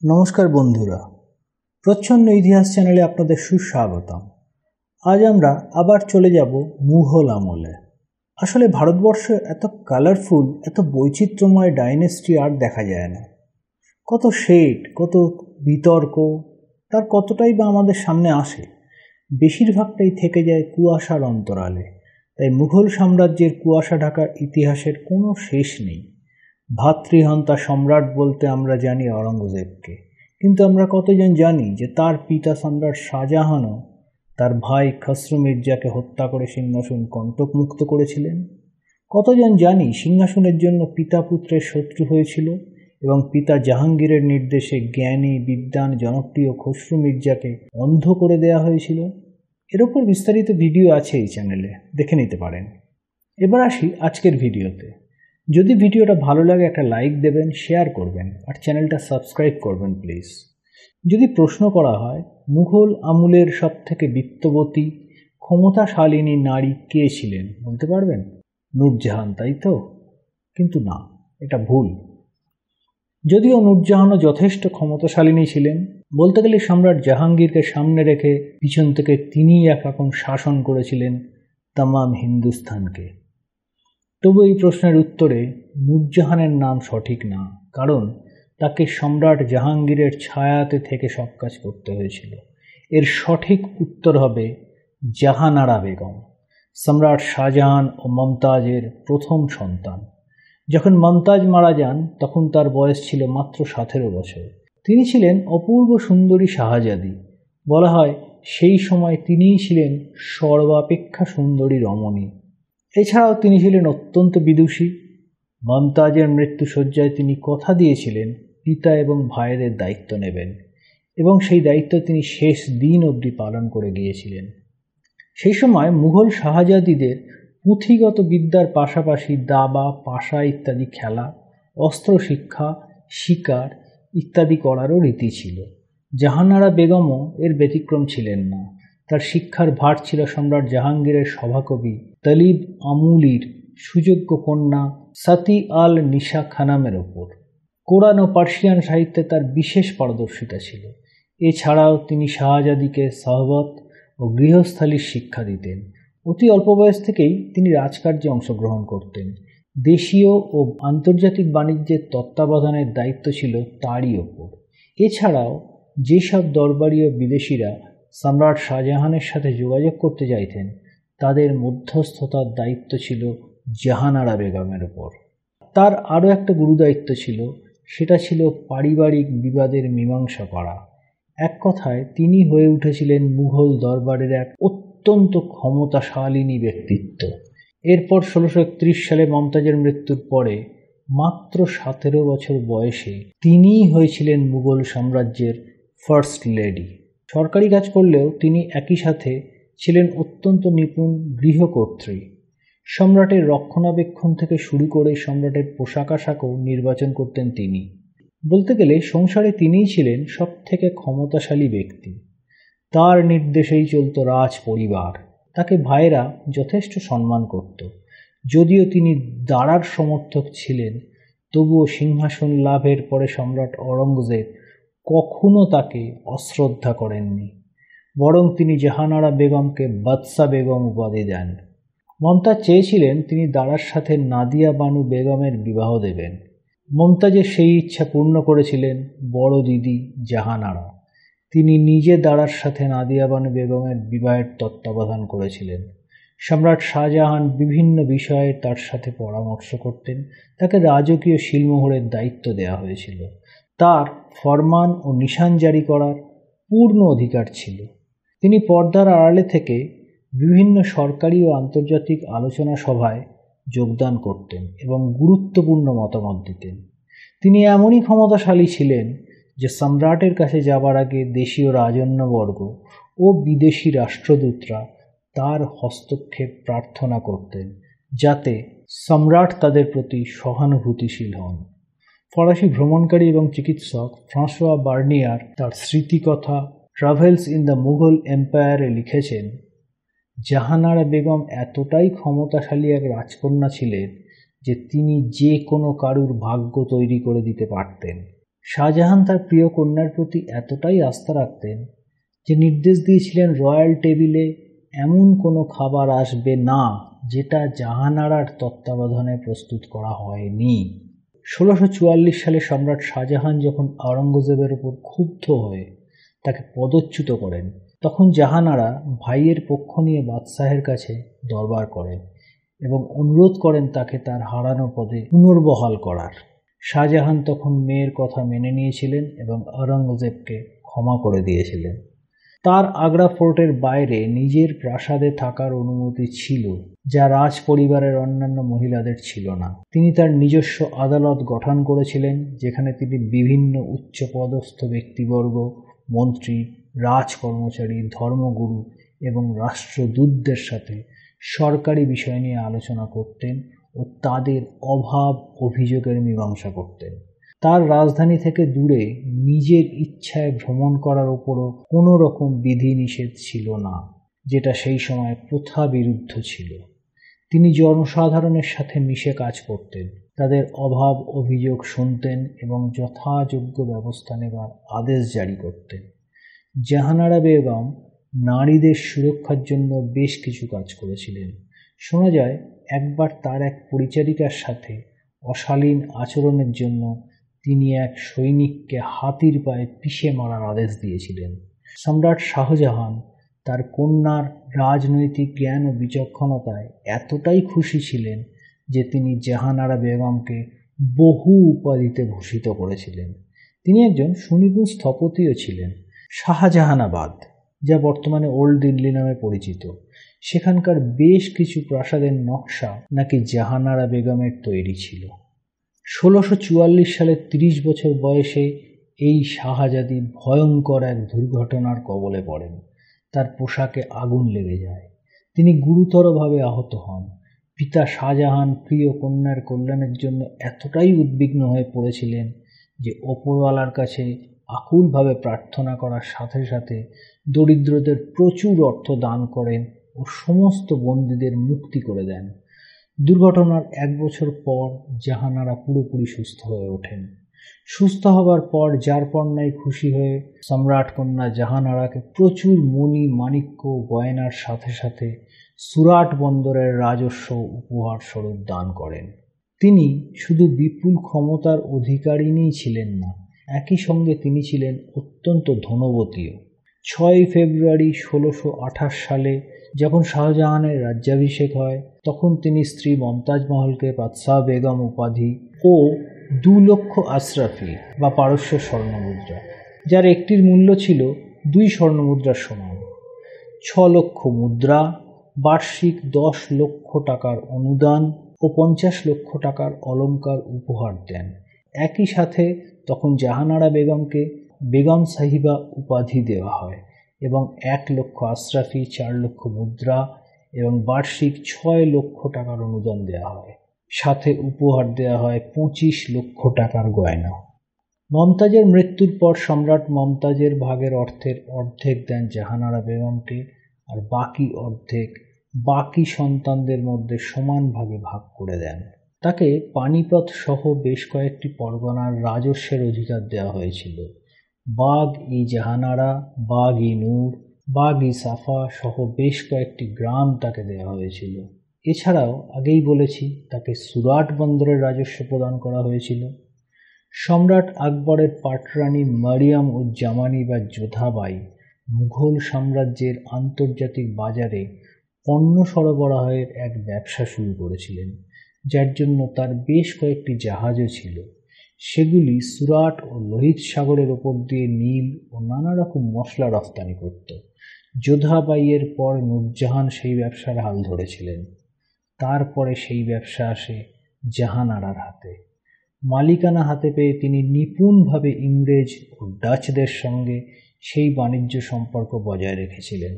নমস্কার বন্ধুরা, প্রচ্ছন্ন ইতিহাস চ্যানেলে আপনাদের সুস্বাগতম। আজ আমরা আবার চলে যাব মুঘল আমলে। আসলে ভারতবর্ষে এত কালারফুল, এত বৈচিত্র্যময় ডাইনেস্টি আর দেখা যায় না। কত শেড, কত বিতর্ক, তার কতটাই বা আমাদের সামনে আসে। বেশিরভাগটাই থেকে যায় কুয়াশার অন্তরালে। তাই মুঘল সাম্রাজ্যের কুয়াশা ঢাকা ইতিহাসের কোনো শেষ নেই। ভাতৃহন্তা সম্রাট বলতে আমরা জানি অরঙ্গজেবকে, কিন্তু আমরা কতজন জানি যে তার পিতা সম্রাট শাহজাহানও তার ভাই খসরু মির্জাকে হত্যা করে সিংহাসন কণ্টকমুক্ত করেছিলেন? কতজন জানি সিংহাসনের জন্য পিতা পুত্রের শত্রু হয়েছিল এবং পিতা জাহাঙ্গীরের নির্দেশে জ্ঞানী বিদ্বান জনপ্রিয় খসরু মির্জাকে অন্ধ করে দেয়া হয়েছিল? এর ওপর বিস্তারিত ভিডিও আছে এই চ্যানেলে, দেখে নিতে পারেন। এবার আসি আজকের ভিডিওতে। যদি ভিডিওটা ভালো লাগে একটা লাইক দেবেন, শেয়ার করবেন আর চ্যানেলটা সাবস্ক্রাইব করবেন প্লিজ। যদি প্রশ্ন করা হয় মুঘল আমলের সবথেকে বিত্তবতী ক্ষমতাশালিনী নারী কে ছিলেন, বলতে পারবেন? নূরজাহান, তাই তো? কিন্তু না, এটা ভুল। যদিও নূরজাহানও যথেষ্ট ক্ষমতাশালিনী ছিলেন, বলতে গেলে সম্রাট জাহাঙ্গীরকে সামনে রেখে পিছন থেকে তিনিই একরকম শাসন করেছিলেন তামাম হিন্দুস্তানকে। তবু এই প্রশ্নের উত্তরে নূরজাহানের নাম সঠিক না, কারণ তাকে সম্রাট জাহাঙ্গীরের ছায়াতে থেকে সব কাজ করতে হয়েছিল। এর সঠিক উত্তর হবে জাহানারা বেগম, সম্রাট শাহজাহান ও মমতাজের প্রথম সন্তান। যখন মমতাজ মারা যান তখন তার বয়স ছিল মাত্র 17 বছর। তিনি ছিলেন অপূর্ব সুন্দরী শাহজাদি। বলা হয় সেই সময় তিনিই ছিলেন সর্বাপেক্ষা সুন্দরী রমণী। এছাড়াও তিনি ছিলেন অত্যন্ত বিদুষী। মমতাজের মৃত্যুশয্যায় তিনি কথা দিয়েছিলেন পিতা এবং ভাইয়ের দায়িত্ব নেবেন, এবং সেই দায়িত্ব তিনি শেষ দিন অবধি পালন করে গিয়েছিলেন। সেই সময় মুঘল শাহজাদিদের পুঁথিগত বিদ্যার পাশাপাশি দাবা, পাশা ইত্যাদি খেলা, অস্ত্র শিক্ষা, শিকার ইত্যাদি করারও রীতি ছিল। জাহানারা বেগমও এর ব্যতিক্রম ছিলেন না। তার শিক্ষার ভার ছিল সম্রাট জাহাঙ্গীরের সভাকবি তালিব আমুলির সুযোগ্য কন্যা সাতি আল নিশা খানামের ওপর। কোরআন ও পার্সিয়ান সাহিত্যে তার বিশেষ পারদর্শিতা ছিল। এছাড়াও তিনি শাহজাদিকে সহবত ও গৃহস্থালির শিক্ষা দিতেন। অতি অল্প বয়স থেকেই তিনি রাজকার্যে অংশগ্রহণ করতেন। দেশীয় ও আন্তর্জাতিক বাণিজ্যের তত্ত্বাবধানের দায়িত্ব ছিল তারই ওপর। এছাড়াও যেসব দরবারি ও বিদেশিরা সম্রাট শাহজাহানের সাথে যোগাযোগ করতে চাইতেন তাদের মধ্যস্থতার দায়িত্ব ছিল জাহানারা বেগমের ওপর। তার আরও একটা গুরুদায়িত্ব ছিল, সেটা ছিল পারিবারিক বিবাদের মীমাংসা করা। এক কথায় তিনি হয়ে উঠেছিলেন মুঘল দরবারের এক অত্যন্ত ক্ষমতাশালিনী ব্যক্তিত্ব। এরপর 1631 সালে মমতাজের মৃত্যুর পরে মাত্র 17 বছর বয়সে তিনিই হয়েছিলেন মুঘল সাম্রাজ্যের ফার্স্ট লেডি। সরকারি কাজ করলেও তিনি একই সাথে ছিলেন অত্যন্ত নিপুণ গৃহকর্ত্রী। সম্রাটের রক্ষণাবেক্ষণ থেকে শুরু করে সম্রাটের পোশাক আশাকও নির্বাচন করতেন তিনি। বলতে গেলে সংসারে তিনিই ছিলেন সব থেকে ক্ষমতাশালী ব্যক্তি। তার নির্দেশেই চলত রাজ পরিবার। তাকে ভাইয়েরা যথেষ্ট সম্মান করত। যদিও তিনি দাঁড়ার সমর্থক ছিলেন, তবুও সিংহাসন লাভের পরে সম্রাট অরঙ্গজেব কখনো তাকে অশ্রদ্ধা করেননি, বরং তিনি জাহানারা বেগমকে বাদশা বেগম উপাধি দেন। মমতাজ চেয়েছিলেন তিনি দাঁড়ার সাথে নাদিয়া বানু বেগমের বিবাহ দেবেন। মমতাজের সেই ইচ্ছা পূর্ণ করেছিলেন বড় দিদি জাহানারা। তিনি নিজে দাঁড়ার সাথে নাদিয়া বানু বেগমের বিবাহের তত্ত্বাবধান করেছিলেন। সম্রাট শাহজাহান বিভিন্ন বিষয়ে তার সাথে পরামর্শ করতেন। তাকে রাজকীয় শিলমোহরের দায়িত্ব দেওয়া হয়েছিল। তার ফরমান ও নিশান জারি করার পূর্ণ অধিকার ছিল। তিনি পর্দার আড়ালে থেকে বিভিন্ন সরকারি ও আন্তর্জাতিক আলোচনা সভায় যোগদান করতেন এবং গুরুত্বপূর্ণ মতামত দিতেন। তিনি এমনই ক্ষমতাশালী ছিলেন যে সম্রাটের কাছে যাবার আগে দেশীয় রাজন্যবর্গ ও বিদেশি রাষ্ট্রদূতরা তার হস্তক্ষেপ প্রার্থনা করতেন, যাতে সম্রাট তাদের প্রতি সহানুভূতিশীল হন। ফরাসি ভ্রমণকারী এবং চিকিৎসক ফ্রাঁসোয়া বার্নিয়ার তার স্মৃতিকথা ট্রাভেলস ইন দ্য মুঘল এম্পায়ারে লিখেছেন, জাহানারা বেগম এতটাই ক্ষমতাশালী এক রাজকন্যা ছিলেন যে তিনি যে কোনো কারুর ভাগ্য তৈরি করে দিতে পারতেন। শাহজাহান তার প্রিয় কন্যার প্রতি এতটাই আস্থা রাখতেন যে নির্দেশ দিয়েছিলেন রয়্যাল টেবিলে এমন কোনো খাবার আসবে না যেটা জাহানারার তত্ত্বাবধানে প্রস্তুত করা হয়নি। 1644 সালে সম্রাট শাহজাহান যখন আওরঙ্গজেবের উপর ক্ষুব্ধ হয়ে তাকে পদচ্যুত করেন, তখন জাহানারা ভাইয়ের পক্ষ নিয়ে বাদশাহের কাছে দরবার করেন এবং অনুরোধ করেন তাকে তার হারানো পদে পুনর্বহাল করার। শাহজাহান তখন মেয়ের কথা মেনে নিয়েছিলেন এবং আওরঙ্গজেবকে ক্ষমা করে দিয়েছিলেন। তার আগ্রা ফোর্টের বাইরে নিজের প্রাসাদে থাকার অনুমতি ছিল, যা রাজ পরিবারের অন্যান্য মহিলাদের ছিল না। তিনি তার নিজস্ব আদালত গঠন করেছিলেন, যেখানে তিনি বিভিন্ন উচ্চপদস্থ ব্যক্তিবর্গ, মন্ত্রী, রাজ কর্মচারী, ধর্মগুরু এবং রাষ্ট্রদূতদের সাথে সরকারি বিষয় নিয়ে আলোচনা করতেন ও তাদের অভাব অভিযোগের মীমাংসা করতেন। তার রাজধানী থেকে দূরে নিজের ইচ্ছায় ভ্রমণ করার উপরও কোনো রকম বিধিনিষেধ ছিল না, যেটা সেই সময় প্রথা বিরুদ্ধ ছিল। তিনি জনসাধারণের সাথে মিশে কাজ করতেন, তাদের অভাব অভিযোগ শুনতেন এবং যথাযোগ্য ব্যবস্থা নেবার আদেশ জারি করতেন। জাহানারা বেগম নারীদের সুরক্ষার জন্য বেশ কিছু কাজ করেছিলেন। শোনা যায় একবার তার এক পরিচারিকার সাথে অশালীন আচরণের জন্য তিনি এক সৈনিককে হাতির পায়ে পিষে মারার আদেশ দিয়েছিলেন। সম্রাট শাহজাহান তার কন্যার রাজনৈতিক জ্ঞান ও বিচক্ষণতায় এতটাই খুশি ছিলেন যে তিনি জাহানারা বেগমকে বহু উপাধিতে ভূষিত করেছিলেন। তিনি একজন সুনিপুণ স্থপতিও ছিলেন। শাহজাহানাবাদ, যা বর্তমানে ওল্ড দিল্লি নামে পরিচিত, সেখানকার বেশ কিছু প্রাসাদের নকশা নাকি জাহানারা বেগমের তৈরি ছিল। 1644 সালে 30 বছর বয়সে এই শাহজাদি ভয়ঙ্কর এক দুর্ঘটনার কবলে পড়েন। তার পোশাকে আগুন লেগে যায়। তিনি গুরুতরভাবে আহত হন। পিতা শাহজাহান প্রিয় কন্যার কল্যাণের জন্য এতটাই উদ্বিগ্ন হয়ে পড়েছিলেন যে ওপরওয়ালার কাছে আকুলভাবে প্রার্থনা করার সাথে সাথে দরিদ্রদের প্রচুর অর্থ দান করেন ও সমস্ত বন্দীদের মুক্তি করে দেন। দুর্ঘটনার 1 বছর পর জাহানারা পুরোপুরি সুস্থ হয়ে ওঠেন। সুস্থ হবার পর জারপন্নায় খুশি হয়ে সম্রাট কন্যা জাহানারাকে প্রচুর মণি মাণিক্য গয়নার সাথে সাথে সুরাট বন্দরের রাজস্ব উপহার স্বরূপ দান করেন। তিনি শুধু বিপুল ক্ষমতার অধিকারিণীই ছিলেন না, একই সঙ্গে তিনি ছিলেন অত্যন্ত ধনবতীও। 6 ফেব্রুয়ারি 1628 সালে যখন শাহজাহানের রাজ্যাভিষেক হয়, তখন তিনি স্ত্রী মমতাজ মহলকে বাদশাহ বেগম উপাধি ও 2 লক্ষ আশরাফি বা পারস্য স্বর্ণমুদ্রা, যার একটির মূল্য ছিল 2 স্বর্ণমুদ্রার সমান, 6 লক্ষ মুদ্রা, বার্ষিক 10 লক্ষ টাকার অনুদান ও 50 লক্ষ টাকার অলঙ্কার উপহার দেন। একই সাথে তখন জাহানারা বেগমকে বেগম সাহিবা উপাধি দেওয়া হয় এবং 1 লক্ষ আশরাফি, 4 লক্ষ মুদ্রা এবং বার্ষিক 6 লক্ষ টাকার অনুদান দেওয়া হয়। সাথে উপহার দেওয়া হয় 25 লক্ষ টাকার গয়না। মমতাজের মৃত্যুর পর সম্রাট মমতাজের ভাগের অর্থের অর্ধেক দেন জাহানারা বেগমকে, আর বাকি অর্ধেক বাকি সন্তানদের মধ্যে সমান ভাগে ভাগ করে দেন। তাকে পানিপথ সহ বেশ কয়েকটি পরগনার রাজস্বের অধিকার দেওয়া হয়েছিল। বাগ-ই-জাহানারা, বাগ-ই-নূর, বাগ-ই-সাফা সহ বেশ কয়েকটি গ্রাম তাকে দেওয়া হয়েছিল। এছাড়াও আগেই বলেছি তাকে সুরাট বন্দরের রাজস্ব প্রদান করা হয়েছিল। সম্রাট আকবরের পাটরানী মারিয়াম উজ জামানি বা যোধাবাই মুঘল সাম্রাজ্যের আন্তর্জাতিক বাজারে পণ্য সরবরাহের এক ব্যবসা শুরু করেছিলেন, যার জন্য তার বেশ কয়েকটি জাহাজও ছিল। সেগুলি সুরাট ও লোহিত সাগরের ওপর দিয়ে নীল ও নানা রকম মশলা রফতানি করত। যোধাবাইয়ের পর নূরজাহান সেই ব্যবসার হাল ধরেছিলেন। তারপরে সেই ব্যবসা আসে জাহানারার হাতে। মালিকানা হাতে পেয়ে তিনি নিপুণভাবে ইংরেজ ও ডাচদের সঙ্গে সেই বাণিজ্য সম্পর্ক বজায় রেখেছিলেন।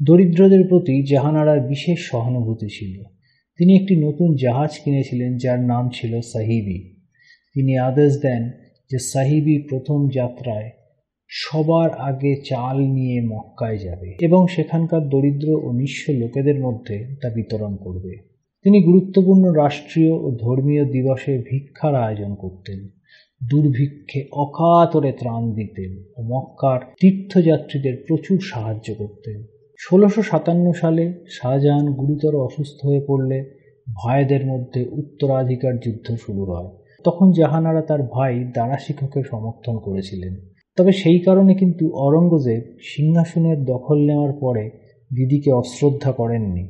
দরিদ্রদের প্রতি জাহানারার বিশেষ সহানুভূতি ছিল। তিনি একটি নতুন জাহাজ কিনেছিলেন যার নাম ছিল সাহিবি। তিনি আদেশ দেন যে সাহিবি প্রথম যাত্রায় সবার আগে চাল নিয়ে মক্কায় যাবে এবং সেখানকার দরিদ্র ও নিঃস্ব লোকেদের মধ্যে তা বিতরণ করবে। তিনি গুরুত্বপূর্ণ রাষ্ট্রীয় ও ধর্মীয় দিবসে ভিক্ষার আয়োজন করতেন। দুর্ভিক্ষে অকাতরে ত্রাণ দিতেন ও মক্কার তীর্থযাত্রীদের প্রচুর সাহায্য করতেন। ১৬৫৭ সালে শাহজাহান গুরুতর অসুস্থ হয়ে পড়লে ভাইদের মধ্যে উত্তরাধিকার যুদ্ধ শুরু হয়। তখন জাহানারা তার ভাই দারা শিখোকে সমর্থন করেছিলেন। তবে সেই কারণে কিন্তু অরঙ্গজেব সিংহাসনের দখল নেওয়ার পরে দিদিকে অশ্রদ্ধা করেননি।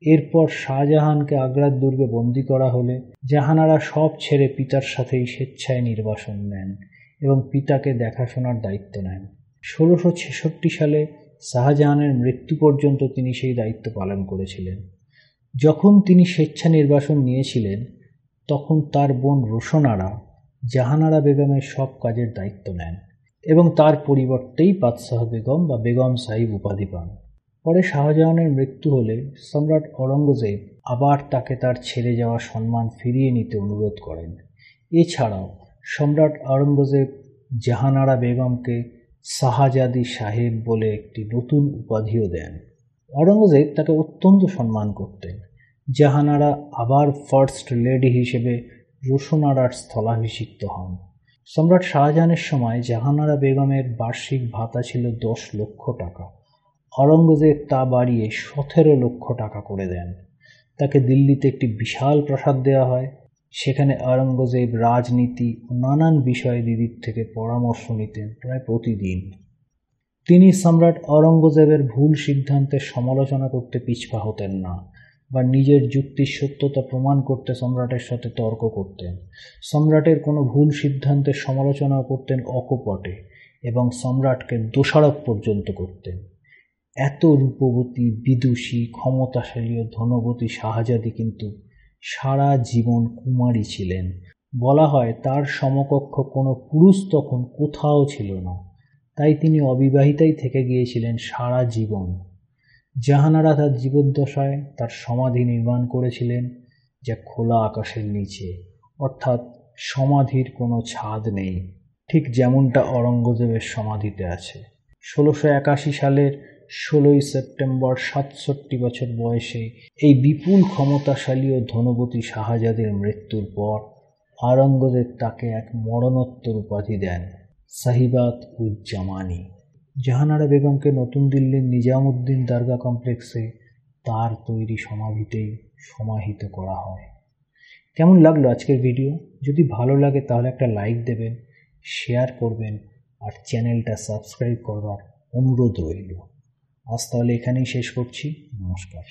এরপর শাহজাহানকে আগ্রার দুর্গে বন্দী করা হলে জাহানারা সব ছেড়ে পিতার সাথেই স্বেচ্ছায় নির্বাসন নেন এবং পিতাকে দেখাশোনার দায়িত্ব নেন। ১৬৬৬ সালে শাহজাহানের মৃত্যু পর্যন্ত তিনি সেই দায়িত্ব পালন করেছিলেন। যখন তিনি স্বেচ্ছা নির্বাসন নিয়েছিলেন তখন তার বোন রোশনারা জাহানারা বেগমের সব কাজের দায়িত্ব নেন এবং তার পরিবর্তেই বাদশাহ বেগম বা বেগম সাহিব উপাধি পান। পরে শাহজাহানের মৃত্যু হলে সম্রাট অরঙ্গজেব আবার তাকে তার ছেড়ে যাওয়া সম্মান ফিরিয়ে নিতে অনুরোধ করেন। এছাড়াও সম্রাট অরঙ্গজেব জাহানারা বেগমকে শাহজাদি সাহেব বলে একটি নতুন উপাধিও দেন। অরঙ্গজেব তাকে অত্যন্ত সম্মান করতেন। জাহানারা আবার ফার্স্ট লেডি হিসেবে রোশনারার স্থলাভিষিক্ত হন। সম্রাট শাহজাহানের সময় জাহানারা বেগমের বার্ষিক ভাতা ছিল ১০ লক্ষ টাকা। অরঙ্গজেব তা বাড়িয়ে ১৭ লক্ষ টাকা করে দেন। তাকে দিল্লিতে একটি বিশাল প্রাসাদ দেওয়া হয়। সেখানে অরঙ্গজেব রাজনীতি ও নানান বিষয়ে দিদির থেকে পরামর্শ নিতেন প্রায় প্রতিদিন। তিনি সম্রাট অরঙ্গজেবের ভুল সিদ্ধান্তের সমালোচনা করতে পিছপা হতেন না বা নিজের যুক্তির সত্যতা প্রমাণ করতে সম্রাটের সাথে তর্ক করতেন। সম্রাটের কোনো ভুল সিদ্ধান্তের সমালোচনাও করতেন অকপটে এবং সম্রাটকে দোষারোপ পর্যন্ত করতেন। এত রূপবতী, বিদুষী, ক্ষমতাশালী ও ধনবতী শাহজাদি কিন্তু সারা জীবন কুমারী ছিলেন। বলা হয় তার সমকক্ষ কোনো পুরুষ তখন কোথাও ছিল না, তাই তিনি অবিবাহিতাই থেকে গিয়েছিলেন সারা জীবন। জাহানারা তার জীবদ্দশায় তার সমাধি নির্মাণ করেছিলেন যা খোলা আকাশের নিচে, অর্থাৎ সমাধির কোনো ছাদ নেই, ঠিক যেমনটা অরঙ্গজেবের সমাধিতে আছে। ১৬৮১ সালের ১৬ই সেপ্টেম্বর ৬৭ বছর বয়সে এই বিপুল ক্ষমতাশালী ও ধনবতী শাহজাদির মৃত্যুর পর আওরঙ্গজেব তাকে এক মরণোত্তর উপাধি দেন, সাহিবাত উজ জামানি। জাহানারা বেগমকে নতুন দিল্লির নিজামুদ্দিন দরগা কমপ্লেক্সে তার তৈরি সমাধিতেই সমাহিত করা হয়। কেমন লাগলো আজকের ভিডিও? যদি ভালো লাগে তাহলে একটা লাইক দেবেন, শেয়ার করবেন আর চ্যানেলটা সাবস্ক্রাইব করবার অনুরোধ রইল। আজ তাহলে এখানেই শেষ করছি। নমস্কার।